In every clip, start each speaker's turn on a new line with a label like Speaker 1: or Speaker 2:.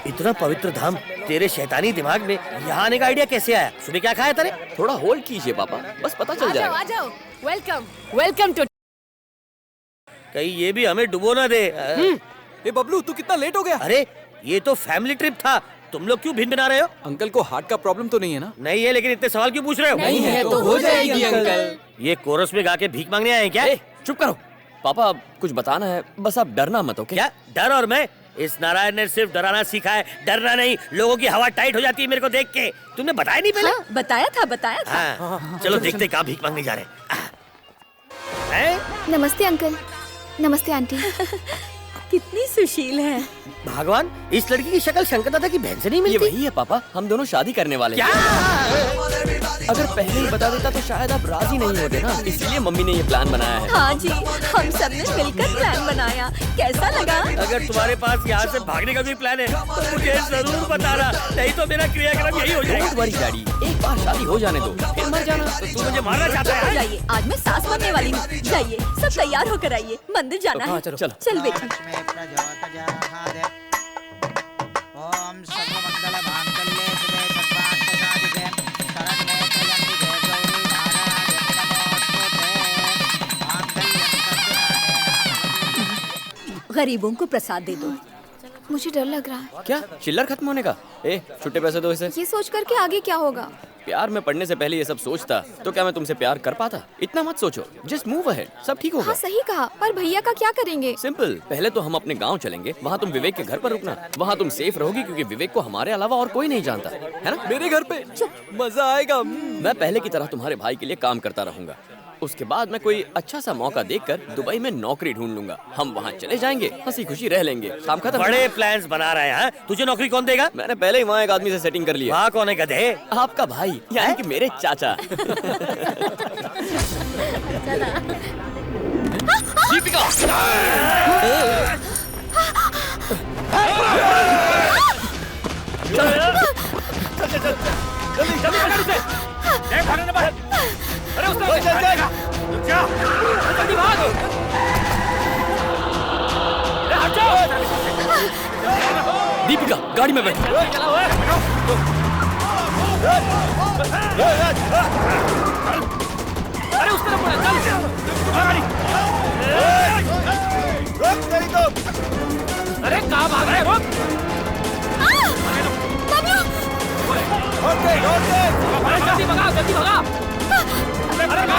Speaker 1: इतना पवित्र धाम तेरे शैतानी दिमाग में यहाँ आने का आइडिया कैसे आया? सुबह क्या खाया तेरे?
Speaker 2: थोड़ा होल्ड कीजिए पापा, बस पता चल जाएगा।
Speaker 3: आ जाओ। Welcome welcome to.
Speaker 1: कहीं ये भी हमें डुबो ना दे।
Speaker 4: ए बबलू, तू कितना लेट हो गया?
Speaker 1: अरे ये तो फैमिली ट्रिप था, तुम लोग क्यों भिन बना रहे हो?
Speaker 4: अंकल को हार्ट का प्रॉब्लम तो नहीं है ना?
Speaker 1: नहीं है, लेकिन इतने सवाल क्यों पूछ रहे हो?
Speaker 3: नहीं है तो हो जाएगी अंकल।
Speaker 1: ये कोरस में गा के भीख मांगने आए हैं क्या?
Speaker 2: चुप करो पापा, अब कुछ बताना है, बस आप डरना मत, ओके?
Speaker 1: क्या डर? और मैं? इस नारायण ने सिर्फ डराना सीखा है, डरना नहीं। लोगों की हवा टाइट हो जाती है मेरे को देख के। तुमने बताया नहीं पहले?
Speaker 3: हाँ, बताया था।
Speaker 1: हाँ, चलो देखते कहाँ भीख मांगने जा रहे हैं।
Speaker 5: नमस्ते अंकल। नमस्ते आंटी।
Speaker 3: कितनी सुशील है।
Speaker 1: भगवान, इस लड़की की शक्ल शंकर दादा की बहन से नहीं
Speaker 2: ये
Speaker 1: मिलती?
Speaker 2: वही है पापा, हम दोनों शादी करने वाले
Speaker 1: क्या?
Speaker 2: हैं। अगर पहले ही बता देता तो शायद आप राजी नहीं होते ना, इसलिए मम्मी ने ये प्लान बनाया है।
Speaker 3: हाँ जी, हम सब ने मिलकर प्लान बनाया। कैसा लगा?
Speaker 1: अगर तुम्हारे पास यहाँ से भागने का भी प्लान है तो मुझे जरूर बताना, नहीं तो मेरा क्रियाक्रम यही हो जाएगा।
Speaker 2: डोंट वरी डैडी, एक बार शादी हो जाने दो, फिर मर जाना।
Speaker 1: तो तू मुझे मारना चाहता है?
Speaker 3: जाइए, आज मैं सास बनने वाली हूँ। जाइए, सब तैयार होकर आइए, मंदिर जाना है।
Speaker 2: चलो।
Speaker 3: चल बेटी।
Speaker 6: ओम सर्वमंगल मांगल्ये शिवे सर्वार्थ साधिके शरण्ये त्र्यंबिके गौरी नारायणी नमोस्तुते मांगल्यं तद्दिनाने।
Speaker 3: गरीबों को प्रसाद दे दो।
Speaker 5: मुझे डर लग रहा है।
Speaker 2: क्या चिल्लर खत्म होने का? छुट्टे पैसे दो इसे।
Speaker 5: ये सोच कर के आगे क्या होगा?
Speaker 2: प्यार में पढ़ने से पहले ये सब सोचता तो क्या मैं तुमसे प्यार कर पाता? इतना मत सोचो, जस्ट मूव अहेड, सब ठीक होगा।
Speaker 5: हाँ सही कहा, पर भैया का क्या करेंगे?
Speaker 2: सिंपल, पहले तो हम अपने गांव चलेंगे, वहाँ तुम विवेक के घर पर रुकना, वहाँ तुम सेफ रहोगी क्योंकि विवेक को हमारे अलावा और कोई नहीं जानता है ना?
Speaker 4: मेरे घर पे मजा आएगा।
Speaker 2: मैं पहले की तरह तुम्हारे भाई के लिए काम करता रहूंगा। उसके बाद मैं कोई अच्छा सा मौका देखकर दुबई में नौकरी ढूंढ लूंगा। हम वहाँ चले जाएंगे, हंसी खुशी रह लेंगे, काम खत्म।
Speaker 1: बड़े प्लान्स बना रहे हैं। तुझे नौकरी कौन देगा?
Speaker 2: मैंने पहले ही वहाँ एक आदमी से सेटिंग कर लिया।
Speaker 1: वहाँ कौन है गधे?
Speaker 2: आपका भाई, यानी कि मेरे चाचा। दीपिका! दीपिका, गाड़ी में बैठ।
Speaker 1: अरे उस तरफ अरे कहाँ भाग रहे हो? जल्दी भगा, जल्दी भगा। अरे भगा।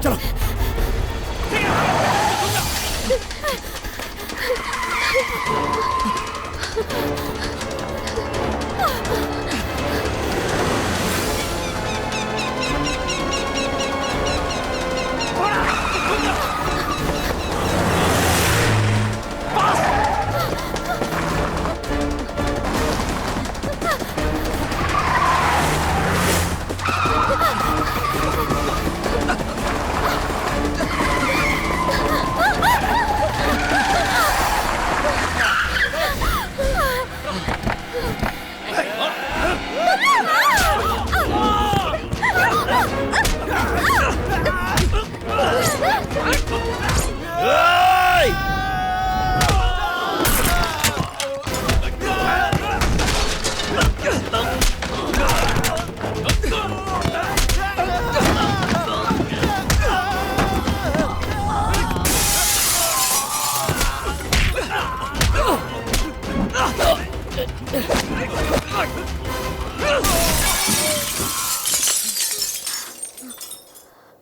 Speaker 2: चलो।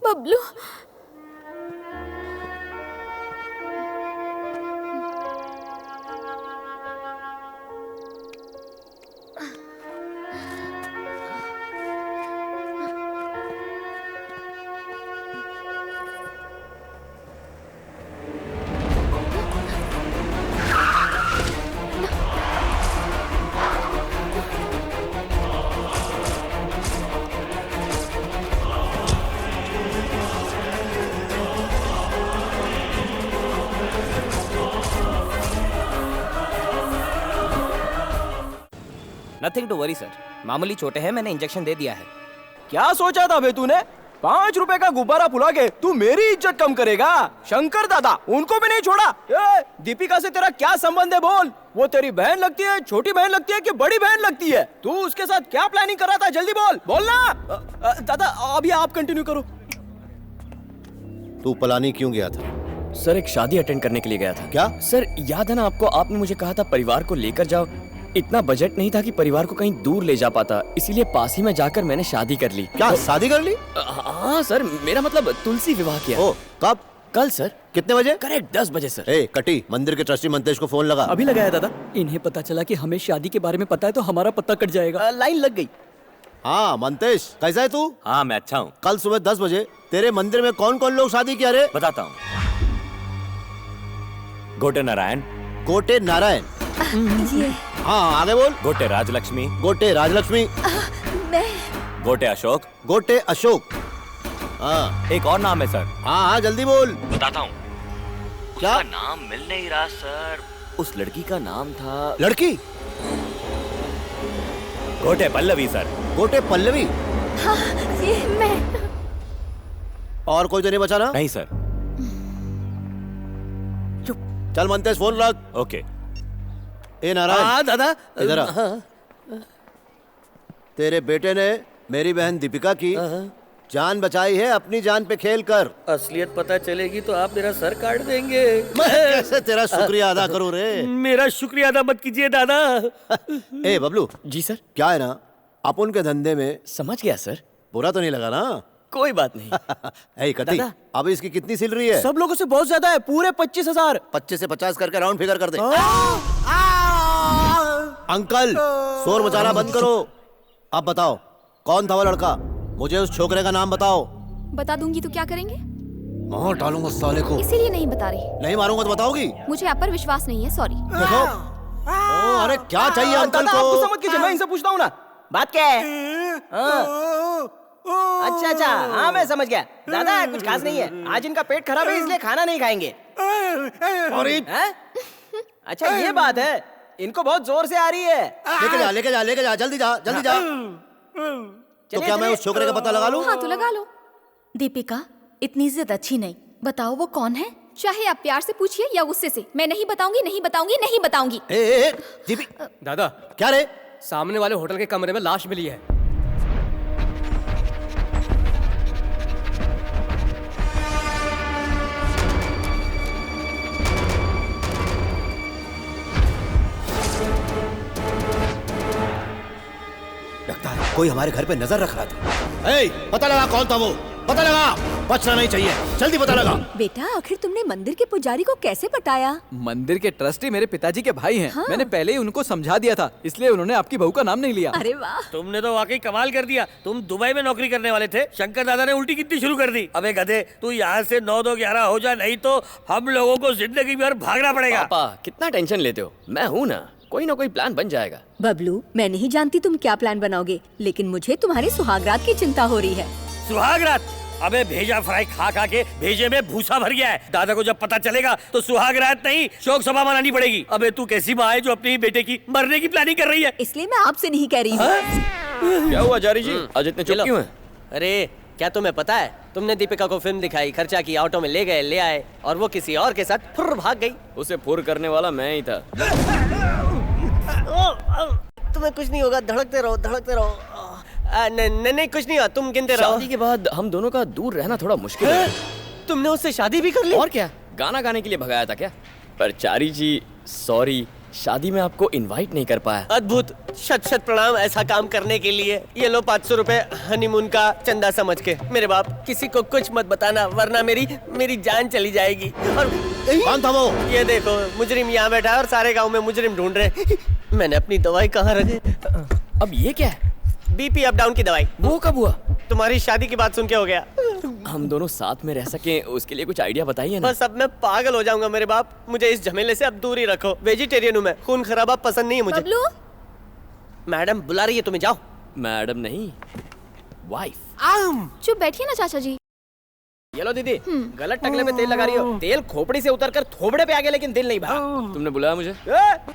Speaker 5: Bablu,
Speaker 7: nothing to worry sir, मामूली चोटें हैं, मैंने इंजेक्शन दे दिया है।
Speaker 4: क्या सोचा था बे तूने? 5 रुपए का गुब्बारा फुला के तू मेरी इज्जत कम करेगा? शंकर दादा उनको भी नहीं छोड़ा। दीपिका से तेरा क्या संबंध है बोल? वो तेरी बहन लगती है, छोटी बहन लगती है कि बड़ी बहन लगती है? तू उसके साथ क्या प्लानिंग कर रहा था? जल्दी बोल, बोलना। दादा अभी आप कंटिन्यू करो।
Speaker 7: तू पलानी क्यों गया था?
Speaker 2: सर एक शादी अटेंड करने के लिए गया था।
Speaker 7: क्या?
Speaker 2: सर याद है ना आपको, आपने मुझे कहा था परिवार को लेकर जाओ। इतना बजट नहीं था कि परिवार को कहीं दूर ले जा पाता, इसीलिए पास ही में जाकर मैंने शादी कर ली।
Speaker 7: क्या शादी कर ली?
Speaker 2: हाँ सर, मेरा मतलब तुलसी विवाह किया।
Speaker 7: ओ कब?
Speaker 2: कल सर।
Speaker 7: कितने बजे?
Speaker 2: करेक्ट 10 बजे सर।
Speaker 7: ए कटी, मंदिर के ट्रस्टी मंतेश को फोन लगा।
Speaker 8: अभी लगाया दादा। इन्हें पता चला कि हमें शादी के बारे में पता है तो हमारा पत्ता कट जाएगा।
Speaker 4: लाइन लग गई।
Speaker 7: हाँ मंतेश, कैसा है तू?
Speaker 1: हाँ मैं अच्छा हूँ।
Speaker 7: कल सुबह 10 बजे तेरे मंदिर में कौन कौन लोग शादी किया रे?
Speaker 1: बताता हूँ। गोटे नारायण,
Speaker 7: गोटे नारायण।
Speaker 3: ये
Speaker 7: हाँ आगे बोल।
Speaker 1: गोटे राजलक्ष्मी,
Speaker 7: गोटे राजलक्ष्मी,
Speaker 3: मैं
Speaker 1: गोटे अशोक,
Speaker 7: गोटे अशोक। हाँ
Speaker 1: एक और नाम है सर।
Speaker 7: हाँ हाँ जल्दी बोल।
Speaker 1: बताता हूँ।
Speaker 7: क्या?
Speaker 1: उसका नाम मिल नहीं रहा सर। उस लड़की का नाम था
Speaker 7: लड़की?
Speaker 1: गोटे पल्लवी सर।
Speaker 7: गोटे पल्लवी।
Speaker 3: हाँ ये मैं
Speaker 7: और कोई तो नहीं बचा ना?
Speaker 1: नहीं सर।
Speaker 7: चल मंतेश फोन रख।
Speaker 1: ओके।
Speaker 7: ए नारायण,
Speaker 1: हाँ दादा।
Speaker 7: इधर आ। तेरे बेटे ने मेरी बहन दीपिका की जान बचाई है अपनी जान पे खेल कर।
Speaker 1: असलियत पता चलेगी तो आप मेरा सर काट देंगे।
Speaker 7: मैं कैसे तेरा शुक्रिया अदा करूं रे?
Speaker 1: मेरा शुक्रिया अदा मत कीजिए दादा।
Speaker 7: ए बबलू,
Speaker 2: जी सर।
Speaker 7: क्या है ना, अपन के धंधे में
Speaker 2: समझ गया सर।
Speaker 7: बुरा तो नहीं लगा ना?
Speaker 2: कोई बात नहीं।
Speaker 7: ए कटी,
Speaker 2: दादा।
Speaker 7: अब इसकी कितनी सिल रही है?
Speaker 4: सब लोगों से बहुत ज्यादा है, पूरे 25,000।
Speaker 7: 25 से 50 करके राउंड फिगर कर दे। अंकल शोर मचाना बंद करो। अब बताओ कौन था वो लड़का? मुझे उस छोकरे का नाम बताओ।
Speaker 5: बता दूंगी तो क्या करेंगे?
Speaker 7: मार डालूंगा साले को।
Speaker 5: इसीलिए नहीं बता रही।
Speaker 7: नहीं मारूंगा तो बताओगी?
Speaker 5: मुझे आप पर विश्वास नहीं है, सॉरी।
Speaker 7: देखो। ओ, अरे क्या चाहिए अंकल
Speaker 4: दादा, आप
Speaker 7: को?
Speaker 4: तो समझ कीजिए, मैं इनसे पूछता हूँ ना। बात क्या है? अच्छा अच्छा, हाँ मैं समझ गया। दादा कुछ खास नहीं है, आज इनका पेट खराब है इसलिए खाना नहीं खाएंगे।
Speaker 7: अरे
Speaker 4: हैं? अच्छा ये बात है, इनको बहुत जोर से आ रही है।
Speaker 7: लेके जा लेके जा लेके जा, जल्दी जा जल्दी जा। तो क्या मैं उस छोकरे का पता लगा लूं?
Speaker 5: हाँ तो लगा लो।
Speaker 3: दीपिका इतनी जिद अच्छी नहीं। बताओ वो कौन है?
Speaker 5: चाहे आप प्यार से पूछिए या गुस्से से, मैं नहीं बताऊंगी, नहीं बताऊंगी, नहीं बताऊंगी।
Speaker 7: ए, दीपी,
Speaker 8: दादा
Speaker 7: क्या रे?
Speaker 8: सामने वाले होटल के कमरे में लाश मिली है।
Speaker 7: लगता है कोई हमारे घर पे नजर रख रहा था। ए, पता लगा कौन था वो? पता लगा, बचना नहीं चाहिए, जल्दी पता लगा।
Speaker 3: बेटा आखिर तुमने मंदिर के पुजारी को कैसे पटाया?
Speaker 4: मंदिर के ट्रस्टी मेरे पिताजी के भाई हैं।
Speaker 3: हाँ।
Speaker 4: मैंने पहले ही उनको समझा दिया था, इसलिए उन्होंने आपकी बहू का नाम नहीं लिया।
Speaker 3: अरे वाह।
Speaker 1: तुमने तो वाकई कमाल कर दिया। तुम दुबई में नौकरी करने वाले थे, शंकर दादा ने उल्टी कितनी शुरू कर दी। अबे गधे, तू यहाँ से 9-2-11 हो जा, नहीं तो हम लोगों को जिंदगी भर भागना पड़ेगा।
Speaker 2: पापा कितना टेंशन लेते हो, मैं हूँ ना, कोई ना कोई प्लान बन जाएगा।
Speaker 3: बबलू मैं नहीं जानती तुम क्या प्लान बनाओगे, लेकिन मुझे तुम्हारे सुहागरात की चिंता हो रही है।
Speaker 1: सुहागरात? अबे भेजा फ्राई खा खा के भेजे में भूसा भर गया है। दादा को जब पता चलेगा तो सुहागरात नहीं शोक सभा मनानी पड़ेगी। अबे तू कैसी माँ है जो अपने ही बेटे की मरने की प्लानिंग कर रही है?
Speaker 3: इसलिए मैं आपसे नहीं कह रही हूँ।
Speaker 2: क्या हुआ जारी जी, आज इतने चुप क्यों हैं?
Speaker 9: अरे क्या तुम्हें पता है, तुमने दीपिका को फिल्म दिखाई, खर्चा किया, ऑटो में ले गए, ले आए और वो किसी और के साथ फुर्र भाग गई।
Speaker 2: उसे फुर करने वाला मैं ही था।
Speaker 9: तुम्हें कुछ नहीं होगा, धड़कते रहो धड़कते रहो। नहीं कुछ नहीं हुआ, तुम गिनते रहो।
Speaker 2: शादी के बाद हम दोनों का दूर रहना थोड़ा मुश्किल है।
Speaker 9: तुमने उससे शादी भी कर ली?
Speaker 2: और क्या, गाना गाने के लिए भगाया था क्या? पर चारी जी सॉरी, शादी में आपको इनवाइट नहीं कर पाया।
Speaker 9: अद्भुत, शत शत प्रणाम ऐसा काम करने के लिए। ये लो 500 रुपए हनीमून का चंदा समझ के। मेरे बाप किसी को कुछ मत बताना वरना मेरी जान चली जाएगी। और
Speaker 7: कौन था वो?
Speaker 9: ये देखो मुजरिम यहाँ बैठा है और सारे गांव में मुजरिम ढूंढ रहे। मैंने अपनी दवाई कहाँ रखी?
Speaker 2: अब ये क्या है?
Speaker 9: बीपी अप डाउन की दवाई।
Speaker 2: वो कब हुआ?
Speaker 9: तुम्हारी शादी की बात सुन के हो गया।
Speaker 2: हम दोनों साथ में रह सके उसके लिए कुछ आइडिया बताइए ना।
Speaker 9: बस अब मैं पागल हो जाऊंगा मेरे बाप, मुझे इस झमेले से अब दूर ही रखो। वेजिटेरियन हूँ मैं, खून खराबा पसंद नहीं है मुझे।
Speaker 5: बबलू
Speaker 9: मैडम बुला रही है तुम्हें, जाओ।
Speaker 2: मैडम नहीं, वाइफ।
Speaker 5: चुप बैठिए ना चाचा जी।
Speaker 9: ये लो दीदी, गलत टकले में तेल लगा रही हो। तेल खोपड़ी से उतरकर थोबड़े पे आ गया लेकिन दिल नहीं भरा।
Speaker 2: तुमने बुलाया मुझे?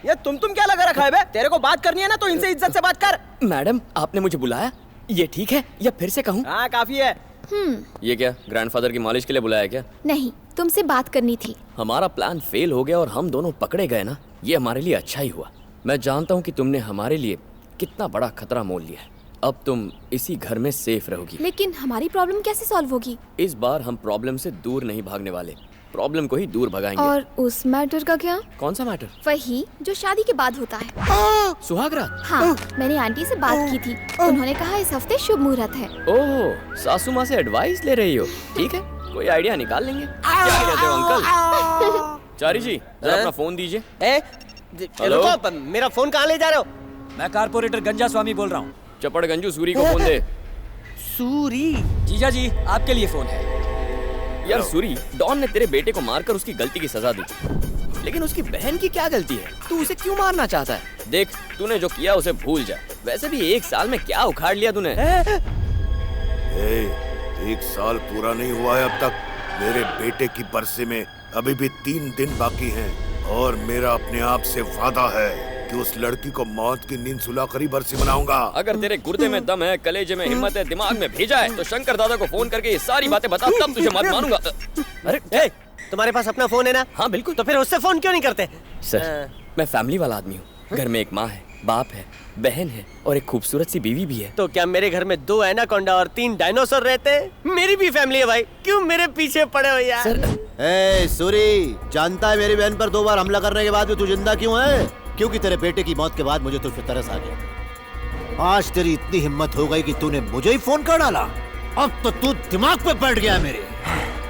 Speaker 9: ये तुम क्या लगा रखा है बे? तेरे को बात करनी है ना तो इनसे इज्जत से बात कर।
Speaker 2: मैडम आपने मुझे बुलाया, ये ठीक है या फिर से कहूँ?
Speaker 9: हाँ काफी है।
Speaker 2: ये क्या ग्रैंडफादर की मालिश के लिए बुलाया क्या?
Speaker 5: नहीं, तुमसे बात करनी थी।
Speaker 2: हमारा प्लान फेल हो गया और हम दोनों पकड़े गए ना, ये हमारे लिए अच्छा ही हुआ। मैं जानता हूँ कि तुमने हमारे लिए कितना बड़ा खतरा मोल लिया है। अब तुम इसी घर में सेफ रहोगी।
Speaker 5: लेकिन हमारी प्रॉब्लम कैसे सॉल्व होगी?
Speaker 2: इस बार हम प्रॉब्लम से दूर नहीं भागने वाले, प्रॉब्लम को ही दूर भगाएंगे।
Speaker 5: और उस मैटर का क्या?
Speaker 2: कौन सा मैटर?
Speaker 5: वही जो शादी के बाद होता है।
Speaker 2: सुहागरात?
Speaker 5: हाँ, मैंने आंटी से बात की थी। उन्होंने कहा इस हफ्ते शुभ मुहूर्त है।
Speaker 2: ओह, सासू माँ से एडवाइस ले रही हो? ठीक है, कोई आइडिया निकाल लेंगे। क्या कहते हो अंकल? चारी जी, जरा अपना फोन दीजिए।
Speaker 9: हेलो, मेरा फोन कहाँ ले जा रहे हो?
Speaker 8: मैं कारपोरेटर गंजा स्वामी बोल रहा हूँ।
Speaker 2: चपड़ गंजू सूरी को फोन दे।
Speaker 9: सूरी?
Speaker 8: जीजा जी, आपके लिए फोन है।
Speaker 2: यार सूरी, डॉन ने तेरे बेटे को मारकर उसकी गलती की सजा दी, लेकिन उसकी बहन की क्या गलती है? तू उसे क्यों मारना चाहता है? देख, तूने जो किया उसे भूल जा। वैसे भी 1 साल में क्या उखाड़ लिया तूने?
Speaker 10: 1 साल पूरा नहीं हुआ है अब तक। मेरे बेटे की बरसी में अभी भी 3 दिन बाकी हैं और मेरा अपने आप से वादा है कि उस लड़की को मौत की नींद सुलाकर ही बरसी मनाऊंगा।
Speaker 2: अगर तेरे गुर्दे में दम है, कलेजे में हिम्मत है, दिमाग में भेजा है, तो शंकर दादा को फोन करके ये सारी बातें बता, तब तुझे मत मानूंगा।
Speaker 9: अरे तुम्हारे पास अपना फोन है ना?
Speaker 2: हाँ बिल्कुल।
Speaker 9: तो फिर उससे फोन क्यों नहीं करते?
Speaker 2: सर, मैं फैमिली वाला आदमी हूँ। घर में एक माँ है, बाप है, बहन है और एक खूबसूरत सी बीवी भी है।
Speaker 9: तो क्या मेरे घर में 2 एनाकोंडा और 3 डायनासोर रहते हैं? मेरी भी फैमिली है भाई, क्यों मेरे पीछे पड़े हो यार?
Speaker 7: ए सूरी, जानता है मेरी बहन पर 2 बार हमला करने के बाद भी तू जिंदा क्यों है? क्योंकि तेरे बेटे की मौत के बाद मुझे तुझ पे तरस आ गया। आज तेरी इतनी हिम्मत हो गई कि तूने मुझे ही फोन कर डाला। अब तो तू दिमाग पे बैठ गया मेरे।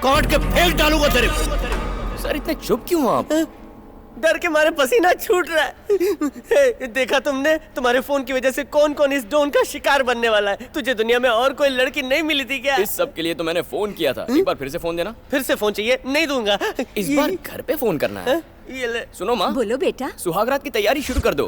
Speaker 7: काट के फेंक डालूंगा तेरे को।
Speaker 2: सर, इतने चुप क्यों हो आप?
Speaker 9: डर के मारे पसीना छूट रहा है। देखा तुमने? तुम्हारे फोन की वजह से कौन कौन इस डॉन का शिकार बनने वाला है। तुझे दुनिया में और कोई लड़की नहीं मिली थी क्या?
Speaker 2: इस सब के लिए तो मैंने फोन किया था। एक बार फिर से फोन देना।
Speaker 9: फिर से फोन चाहिए? नहीं दूंगा।
Speaker 2: इस बार घर पे फोन करना है।
Speaker 9: ये ले।
Speaker 2: सुनो माँ,
Speaker 3: बोलो बेटा।
Speaker 2: सुहागरात की तैयारी शुरू कर दो।